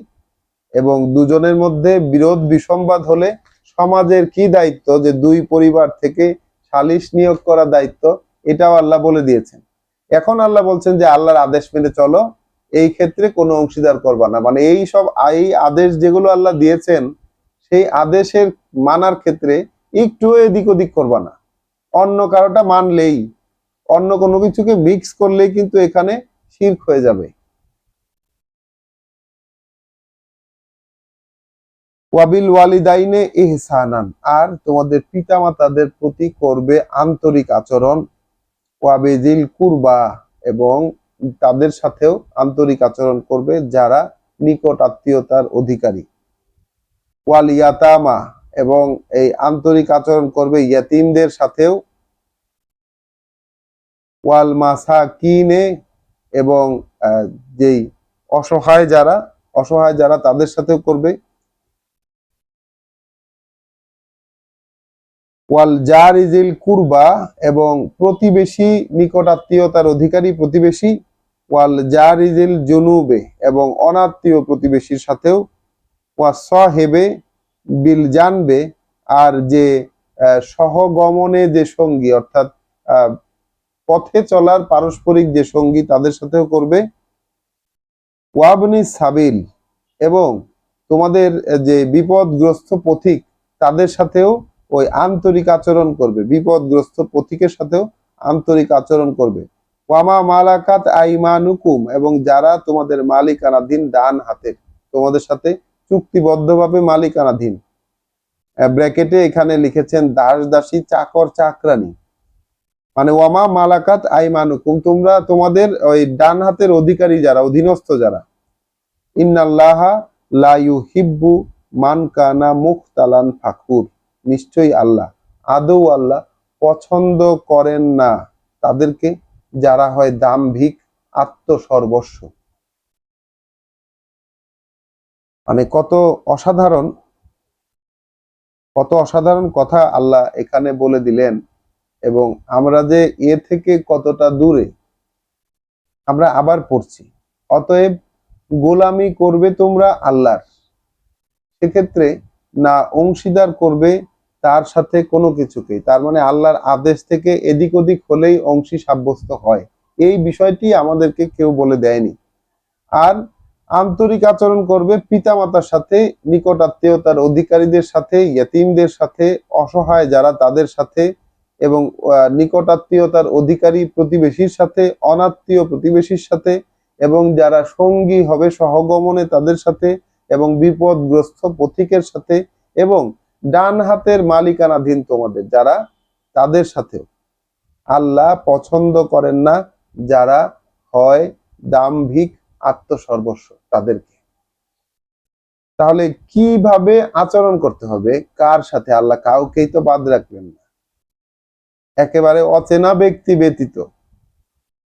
এবং দুজনের মধ্যে বিরোধ বিসম্বাদ হলে সমাজের কি দায়িত্ব, যে দুই পরিবার থেকে সালিশ নিয়োগ করা দায়িত্ব, এটাও আল্লাহ বলে দিয়েছেন। এখন আল্লাহ বলছেন যে আল্লাহর আদেশ মেনে চলো, এই ক্ষেত্রে কোনো অংশীদার করবা না। মানে এই আদেশ যেগুলো আল্লাহ দিয়েছেন সেই আদেশের মানার ক্ষেত্রে একটু এদিক ওদিক করবা না। অন্য কারোটা মানলেই, অন্য কোনো কিছুকে মিক্স করলেই কিন্তু এখানে শিরক হয়ে যাবে। ওয়াবিল ওয়ালিদাইনে ইহসানান, আর তোমাদের পিতামাতাদের প্রতি করবে আন্তরিক আচরণ। ওয়াবিজিল কুরবা, এবং তাদের সাথেও আন্তরিক আচরণ করবে যারা নিকট আত্মীয়তার অধিকারী। ওয়াল ইয়াতামা, এবং এই আন্তরিক আচরণ করবে ইয়াতিমদের সাথেও। ওয়াল মাসাকিনে, এবং যেই অসহায় যারা তাদের সাথেও করবে। ওয়াল জারিজিল কুরবা, এবং প্রতিবেশী নিকট আত্মীয়তার অধিকারী প্রতিবেশী। ওয়াল জারিজিল জুনুবে, এবং অনাত্মীয় প্রতিবেশীর সাথেও। ওয়া সাহেবে বিল জানবে, আর যে সহগমনে যে সঙ্গী, অর্থাৎ পথে চলার পারস্পরিক যে সঙ্গী তাদের সাথেও করবে। ওয়াবনি সাবিল, এবং তোমাদের যে বিপদগ্রস্ত পথিক তাদের সাথেও ওই আন্তরিক আচরণ করবে, বিপদগ্রস্ত পথিকের সাথেও আন্তরিক আচরণ করবে। ওয়ামা মালাকাত আইমানুকুম, এবং যারা তোমাদের মালিকানাধীন ডান হাতের, তোমাদের সাথে চুক্তিবদ্ধভাবে মালিকানাধীন। ব্র্যাকেটে এখানে লিখেছেন দাস দাসী, চাকর চাকরানী, মানে ওয়ামা মালাকাত আইমানুকুম, তোমরা তোমাদের ওই ডান হাতের অধিকারী যারা, অধীনস্থ যারা। ইন্নাল্লাহা লা ইউহিব্বু মান কানা মুখতালান ফাকুর, নিশ্চয়ই আল্লাহ, আদৌ আল্লাহ পছন্দ করেন না তাদেরকে যারা হয় দাম্ভিক, আত্মসর্বস্ব। মানে কত অসাধারণ কথা আল্লাহ এখানে বলে দিলেন। এবং আমরা যে এ থেকে কতটা দূরে, আমরা আবার পড়ছি, অতএব গোলামি করবে তোমরা আল্লাহর, সেক্ষেত্রে না অংশীদার করবে তার সাথে কোনো কিছুকেই। তার মানে আল্লাহর আদেশ থেকে এদিক ওদিক হলেই অংশী সাব্যস্ত হয়, এই বিষয়টি আমাদেরকে কেউ বলে দেয়নি। আর আন্তরিক আচরণ করবে পিতামাতার সাথে, নিকট আত্মীয়তার অধিকারীদের সাথে, ইয়েতিমদের সাথে, অসহায় যারা তাদের সাথে, এবং নিকটাত্মীয়তার অধিকারী প্রতিবেশীর সাথে, অনাত্মীয় প্রতিবেশীর সাথে, এবং যারা সঙ্গী হবে সহগমনে তাদের সাথে, এবং বিপদগ্রস্ত পথিকের সাথে, এবং ডান হাতের মালিকানাধীন তোমাদের যারা তাদের সাথেও। আল্লাহ পছন্দ করেন না যারা হয় দাম্ভিক, আত্মসর্বস্ব তাদেরকে। তাহলে কিভাবে আচরণ করতে হবে, কার সাথে? আল্লাহ কাউকেই তো বাদ রাখবেন না, একেবারে অচেনা ব্যক্তি ব্যতীত।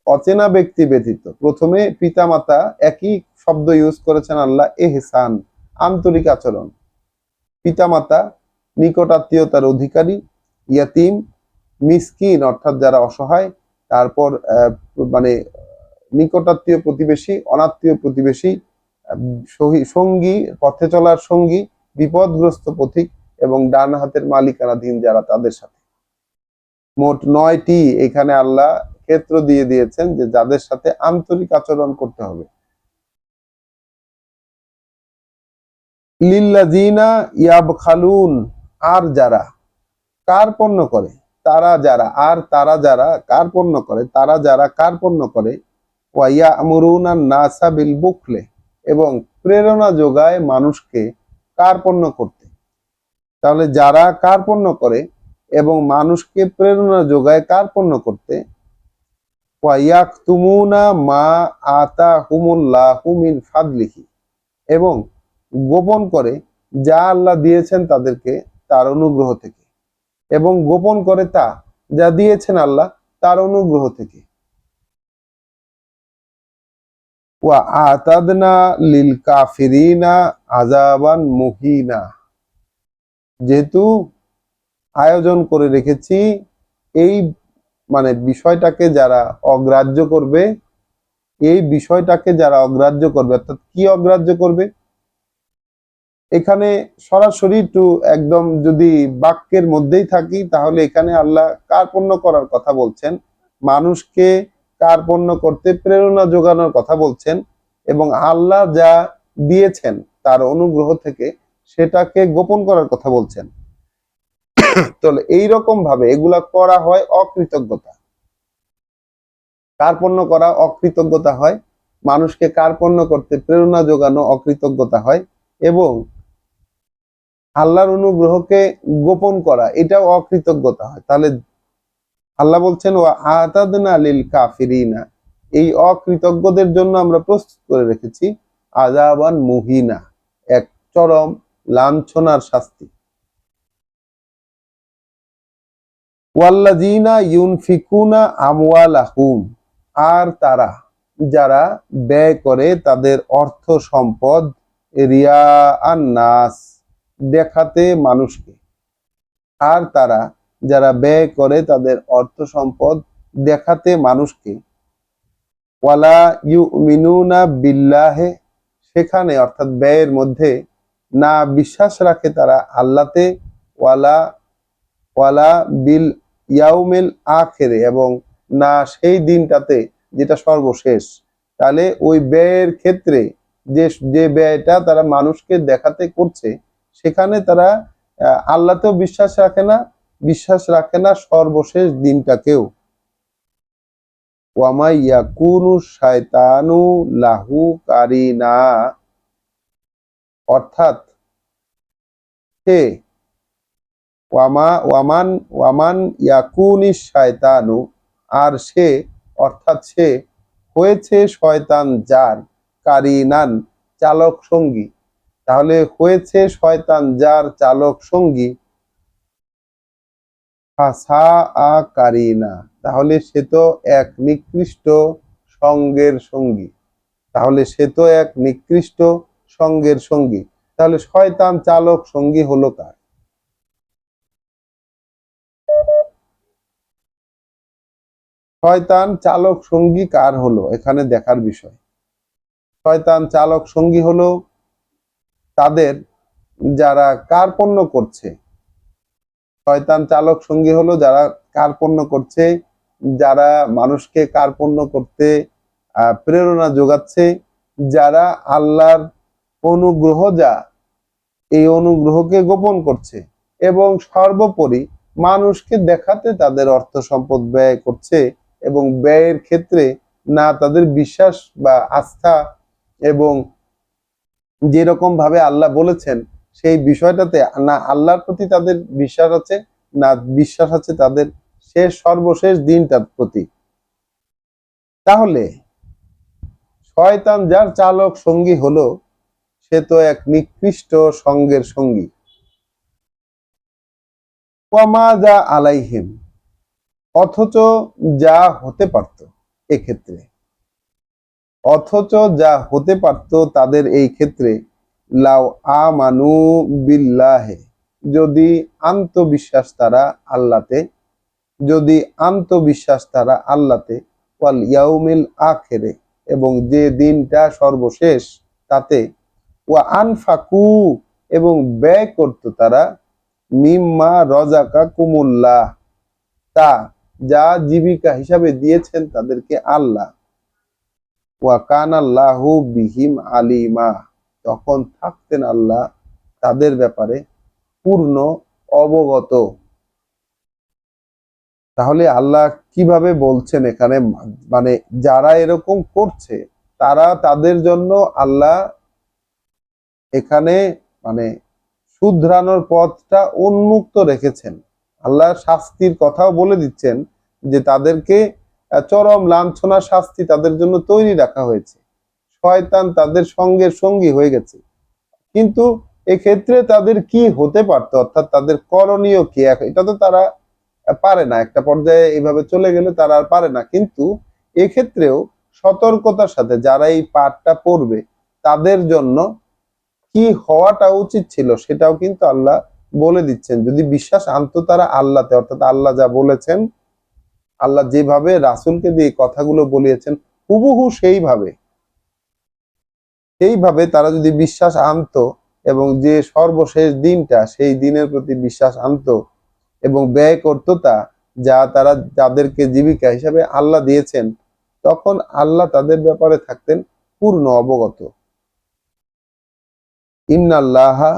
অচেনা ব্যক্তি ব্যতীত প্রথমে পিতামাতা, একই শব্দ ইউজ করেছেন আল্লাহ, এহসান, আন্তরিক আচরণ। পিতামাতা, নিকট আত্মীয়তার অধিকারী, ইয়াতিম, মিসকিন অর্থাৎ যারা অসহায়, তারপর মানে নিকটাত্মীয় প্রতিবেশী, অনাত্মীয় প্রতিবেশী, সঙ্গী, পথে চলার সঙ্গী, বিপদগ্রস্ত পথিক, এবং ডান হাতের মালিকানাধীন যারা তাদের সাথে। মোট 9টি এখানে আল্লাহ ক্ষেত্র দিয়ে দিয়েছেন যে যাদের সাথে আন্তরিক আচরণ করতে হবে। লিল্লাযিনা ইয়াবখালুন, আর যারা কার্পণ্য করে, তারা যারা, আর তারা যারা কার্পণ্য করে, তারা যারা কার্পণ্য করে, ওয়া ইয়ামুরুনা নাসা বিল বুখলে, এবং প্রেরণা যোগায় মানুষকে কার্পণ্য করতে। তাহলে যারা কার্পণ্য করে এবং মানুষকে প্রেরণা যোগায় কার্পণ্য করতে, ওয়া ইয়াকতুমুনা মা আতাহুমুল্লাহু মিন ফাদলিহি, এবং গোপন করে যা আল্লাহ দিয়েছেন তাদেরকে তার অনুগ্রহ থেকে, এবং গোপন করে তা যা দিয়েছেন আল্লাহ তার অনুগ্রহ থেকে। ওয়া আতাদনা লিল কাফিরিনা আযাবান মুহিনা, যেহেতু আয়োজন করে রেখেছি এই বিষয়টাকে যারা অগ্রাহ্য করবে, এই বিষয়টাকে যারা অগ্রাহ্য করবে, অর্থাৎ কি অগ্রাহ্য করবে, এখানে সরাসরি একটু একদম যদি বাক্যের মধ্যেই থাকি তাহলে এখানে আল্লাহ কার্পণ্য করার কথা বলছেন, মানুষকে কার্পণ্য করতে প্রেরণা যোগানোর কথা বলছেন, এবং আল্লাহ যা দিয়েছেন তার অনুগ্রহ থেকে সেটাকে গোপন করার কথা বলছেন। তাহলে এইরকম ভাবে এগুলা করা হয় অকৃতজ্ঞতা। কার্পণ্য করা অকৃতজ্ঞতা হয়, মানুষকে কার্পণ্য করতে প্রেরণা যোগানো অকৃতজ্ঞতা হয়, এবং আল্লাহর অনুগ্রহকে গোপন করা এটাও অকৃতজ্ঞতা হয়। তাহলে আল্লাহ বলছেন ওয়া আতাদনা লিল কাফিরিনা, এই অকৃতজ্ঞদের জন্য আমরা প্রস্তুত করে রেখেছি আযাবান মুহিনা, এক চরম লাঞ্ছনার শাস্তি। ওয়াল্লাযিনা ইউনফিকুনা আমওয়ালাহুম, আর তারা যারা ব্যয় করে তাদের অর্থ সম্পদ, রিয়াআন নাস, দেখাতে মানুষকে। আর তারা যারা ব্যয় করে তাদের অর্থ সম্পদ দেখাতে মানুষকে, ওয়ালা ইউমিনুনা বিল্লাহে, সেখানে অর্থাৎ ব্যয়ের মধ্যে না বিশ্বাস রাখে তারা আল্লাহতে, ওয়ালা ওয়ালা বিল ইয়াউমিল আখিরে, এবং না সেই দিনটাতে যেটা সর্বশেষ। তাহলে ওই ব্যয়ের ক্ষেত্রে যে ব্যয়টা তারা মানুষকে দেখাতে করছে সেখানে তারা আল্লাহতেও বিশ্বাস রাখে না সর্বশেষ দিনটাকেও। ওয়ামা ইয়াকুনু শায়তানু লাহু কারিনা, অর্থাৎ সে ওয়ামান ইয়াকুনিশ শায়তানু, আর সে অর্থাৎ সে হয়েছে শয়তান যার, কারিনান, চালক সঙ্গী। তাহলে হয়েছে শয়তান যার চালক সঙ্গী, ফাসাআ কারিনা, তাহলে সে তো এক নিকৃষ্ট সঙ্গের সঙ্গী। তাহলে সে তো এক নিকৃষ্ট সঙ্গের সঙ্গী। তাহলে শয়তান চালক সঙ্গী হলো কার? শয়তান চালক সঙ্গী কার হলো এখানে দেখার বিষয়। শয়তান চালক সঙ্গী হলো তাদের যারা কার্পণ্য করছে। শয়তান চালক সঙ্গী হলো যারা কার্পণ্য করছে, যারা মানুষকে কার্পণ্য করতে প্রেরণা যোগাচ্ছে, যারা আল্লাহর অনুগ্রহ যা এই অনুগ্রহকে গোপন করছে, এবং সর্বোপরি মানুষকে দেখাতে তাদের অর্থ সম্পদ ব্যয় করছে, এবং ব্যয়ের ক্ষেত্রে না তাদের বিশ্বাস বা আস্থা এবং যেরকম ভাবে আল্লাহ বলেছেন সেই বিষয়টাতে না আল্লাহর প্রতি তাদের বিশ্বাস আছে, না বিশ্বাস আছে তাদের সর্বশেষ দিনটার প্রতি। তাহলে শয়তান যার চালক সঙ্গী হলো, সে তো এক নিকৃষ্ট সঙ্গের সঙ্গী। ওয়ামাযা আলাইহিম, অথচ যা হতে পারত এক্ষেত্রে, অথচ যা হতে পারত তাদের এই ক্ষেত্রে, লাউ আমানু বিল্লাহে, যদি আন্তবিশ্বাস তারা আল্লাহতে, যদি আন্তবিশ্বাস তারা আল্লাহতে, ওয়াল ইয়াউমিল আখিরে, এবং যে দিনটা সর্বশেষ তাতে, ওয়া আনফাকু, এবং ব্যয় করত তারা, মিম্মা রজাকা কুমুল্লাহ, তা যা জীবিকা হিসাবে দিয়েছেন তাদেরকে আল্লাহ, ওয়া কানাল্লাহু বিহিম আলিমা, তখন থাকতেন আল্লাহ তাদের ব্যাপারে পূর্ণ অবগত। তাহলে আল্লাহ কিভাবে বলছেন এখানে, মানে যারা এরকম করছে তারা তাদের জন্য আল্লাহ এখানে মানে শুধরানোর পথটা উন্মুক্ত রেখেছেন। আল্লাহ শাস্তির কথাও বলে দিচ্ছেন যে তাদেরকে চরম লাঞ্ছনা শাস্তি তাদের জন্য তৈরি রাখা হয়েছে, শয়তান তাদের সঙ্গের সঙ্গী হয়ে গেছে। কিন্তু এক্ষেত্রে তাদের কি হতে পারত, অর্থাৎ তাদের করণীয় কি, এটা তো তারা পারে না, একটা পর্যায়ে এইভাবে চলে গেলে তারা আর পারে না। কিন্তু এক্ষেত্রেও সতর্কতার সাথে যারা এই পাঠটা পড়বে তাদের জন্য কি হওয়াটা উচিত ছিল সেটাও কিন্তু আল্লাহ বলে দিচ্ছেন। যদি বিশ্বাস আনতো তারা আল্লাহতে, অর্থাৎ আল্লাহ যা বলেছেন, আল্লাহ যেভাবে রাসূলকে দিয়ে কথাগুলো বলিয়েছেন হুবহু সেইভাবে তারা যদি বিশ্বাস আনতো, এবং যে সর্বশেষ দিনটা সেই দিনের প্রতি বিশ্বাস আনতো এবং ব্যয় করতো তা যা তারা যাদেরকে জীবিকা হিসাবে আল্লাহ দিয়েছেন, তখন আল্লাহ তাদের ব্যাপারে থাকতেন পূর্ণ অবগত। ইন্নাল্লাহা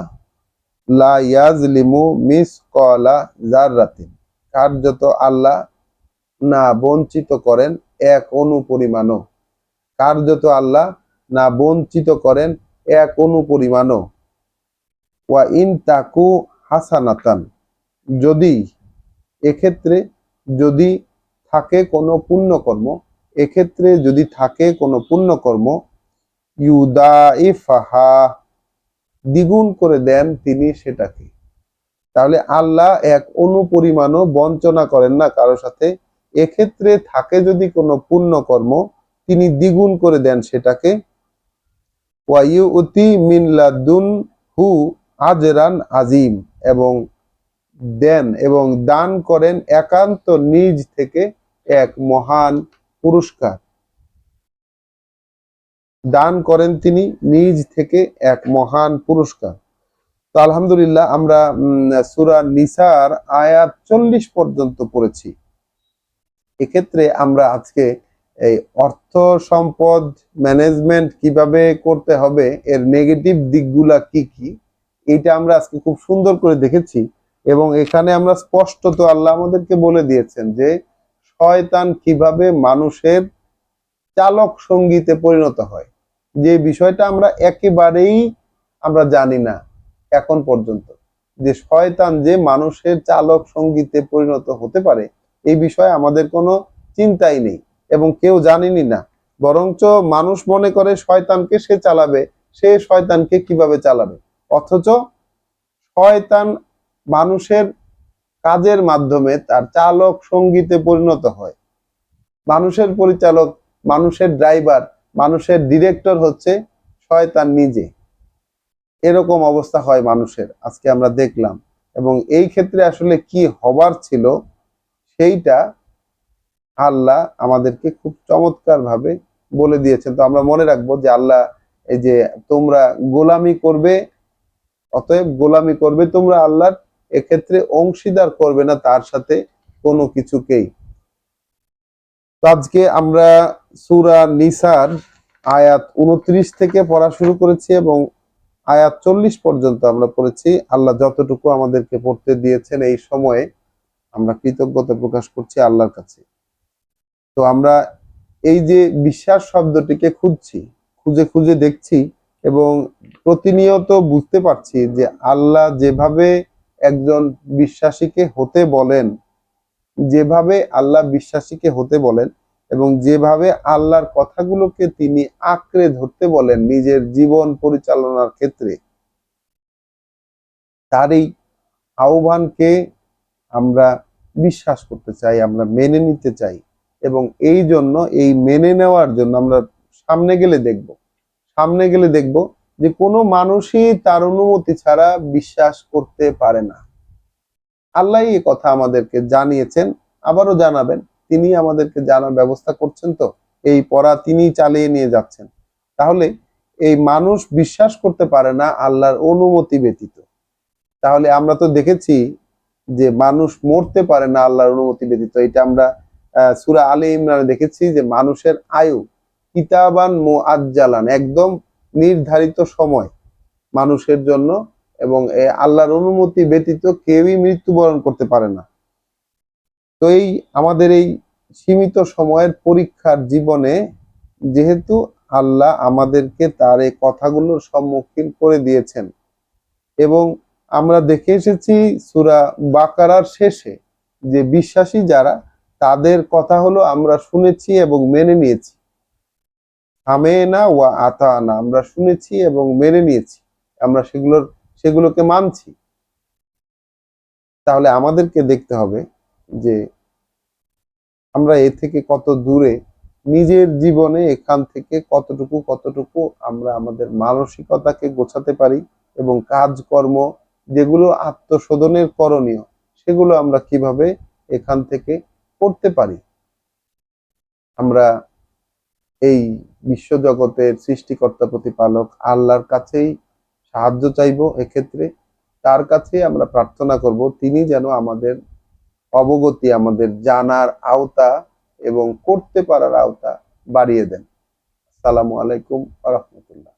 লা ইয়াজলিমু মিসকালা যাররাতিন, কার্যত আল্লাহ না বঞ্চিত করেন এক অণু পরিমাণও, কার্যত আল্লাহ না বঞ্চিত করেন এক অণু পরিমাণও। ওয়া ইন তাকু হাসানাতান, যদি এক্ষেত্রে যদি থাকে কোনো পুণ্যকর্ম, এক্ষেত্রে যদি থাকে কোনো পুণ্যকর্ম, ইউদাইফাহা, দ্বিগুণ করে দেন তিনি সেটাকে। তাহলে আল্লাহ এক অনুপরিমাণও বঞ্চনা করেন না কারো সাথে। এক্ষেত্রে থাকে যদি কোনো পুণ্যকর্ম, তিনি দ্বিগুণ করে দেন সেটাকে। ওয়াইউতি মিন লাদুনহু আজরান আজিম, এবং দেন এবং দান করেন একান্ত নিজ থেকে এক মহান পুরস্কার, দান করেন তিনি নিজ থেকে এক মহান পুরস্কার। তো আলহামদুলিল্লাহ আমরা সূরা নিসার আয়াত 40 পর্যন্ত পড়েছি। এক্ষেত্রে আমরা আজকে এই অর্থ সম্পদ ম্যানেজমেন্ট কিভাবে করতে হবে, এর নেগেটিভ দিকগুলা কি কি, এটা আমরা আজকে খুব সুন্দর করে দেখেছি। এবং এখানে আমরা স্পষ্টত আল্লাহ আমাদেরকে বলে দিয়েছেন যে শয়তান কিভাবে মানুষের চালক সঙ্গীতে পরিণত হয়, যে বিষয়টা আমরা একেবারেই আমরা জানি না এখন পর্যন্ত, যে শয়তান যে মানুষের চালক সঙ্গীতে পরিণত হতে পারে এই বিষয়ে আমাদের কোনো চিন্তাই নেই এবং কেউ জানেনি না। বরঞ্চ মানুষ মনে করে শয়তানকে সে চালাবে, সে শয়তানকে কিভাবে চালাবে, অথচ শয়তান মানুষের কাজের মাধ্যমে তার চালক সঙ্গীতে পরিণত হয়। মানুষের পরিচালক, মানুষের ড্রাইভার, মানুষের ডিরেক্টর হচ্ছে শয়তান নিজে। এরকম অবস্থা হয় মানুষের, আজকে আমরা দেখলাম। এবং এই ক্ষেত্রে আসলে কি হবার ছিল সেইটা আল্লাহ আমাদেরকে খুব চমৎকার ভাবে বলে দিয়েছেন। তো আমরা মনে রাখবো যে আল্লাহ এই যে তোমরা গোলামি করবে, অতএব গোলামি করবে তোমরা আল্লাহর, এক্ষেত্রে অংশীদার করবে না তার সাথে কোনো কিছুকেই। তো আজকে আমরা সূরা নিসার আয়াত 29 থেকে পড়া শুরু করেছি এবং আয়াত 40 পর্যন্ত আমরা পড়েছি। আল্লাহ যতটুকু আমাদেরকে পড়তে দিয়েছেন এই সময়ে আমরা কৃতজ্ঞতা প্রকাশ করছি আল্লাহর কাছে। তো আমরা এই যে বিশ্বাস শব্দটিকে খুঁজছি, খুঁজে খুঁজে দেখছি এবং প্রতিনিয়ত বুঝতে পারছি যে আল্লাহ যেভাবে একজন বিশ্বাসীকে হতে বলেন, যেভাবে আল্লাহ বিশ্বাসীকে হতে বলেন এবং যেভাবে আল্লাহর কথাগুলোকে তিনি আঁকড়ে ধরতে বলেন নিজের জীবন পরিচালনার ক্ষেত্রে, তার এই আহ্বানকে আমরা বিশ্বাস করতে চাই, আমরা মেনে নিতে চাই। এবং এই জন্য এই মেনে নেওয়ার জন্য আমরা সামনে গেলে দেখব সামনে গেলে দেখব যে কোনো মানুষই তার অনুমতি ছাড়া বিশ্বাস করতে পারে না। আল্লাহ এই কথা আমাদেরকে জানিয়েছেন, আবারও জানাবেন। তিনি আমাদেরকে জানার ব্যবস্থা করছেন, তো এই পড়া তিনি চালিয়ে নিয়ে যাচ্ছেন। তাহলে এই মানুষ বিশ্বাস করতে পারে না আল্লাহর অনুমতি ব্যতীত। তাহলে আমরা তো দেখেছি যে মানুষ মরতে পারে না আল্লাহর অনুমতি ব্যতীত। এটা আমরা সূরা আলে ইমরানে দেখেছি যে মানুষের আয়ু কিতাবান মুআজ্জালান, একদম নির্ধারিত সময় মানুষের জন্য, এবং আল্লাহর অনুমতি ব্যতীত কেউই মৃত্যুবরণ করতে পারে না। তো এই আমাদের এই সীমিত সময়ের পরীক্ষার জীবনে যেহেতু আল্লাহ আমাদেরকে তার এই কথাগুলোর সম্মুখীন করে দিয়েছেন, এবং আমরা দেখে এসেছি সূরা বাকারার শেষে যে বিশ্বাসী যারা, তাদের কথা হলো আমরা শুনেছি এবং মেনে নিয়েছি। আমেনা ওয়া আতানা, আমরা শুনেছি এবং মেনে নিয়েছি, আমরা সেগুলোকে মানছি। তাহলে আমাদেরকে দেখতে হবে যে আমরা এ থেকে কত দূরে, নিজের জীবনে এখান থেকে কতটুকু আমরা আমাদের মানসিকতাকে গোছাতে পারি, এবং কাজকর্ম যেগুলো আত্মশোধনের করণীয় সেগুলো আমরা কিভাবে এখান থেকে করতে পারি। আমরা এই বিশ্বজগতের সৃষ্টিকর্তা প্রতিপালক আল্লাহর কাছেই সাহায্য চাইব। এক্ষেত্রে তার কাছেই আমরা প্রার্থনা করব, তিনি যেন আমাদের অবগতি, আমাদের জানার আওতা এবং করতে পারার আওতা বাড়িয়ে দেন। আসসালামু আলাইকুম ওয়া রাহমাতুল্লাহ।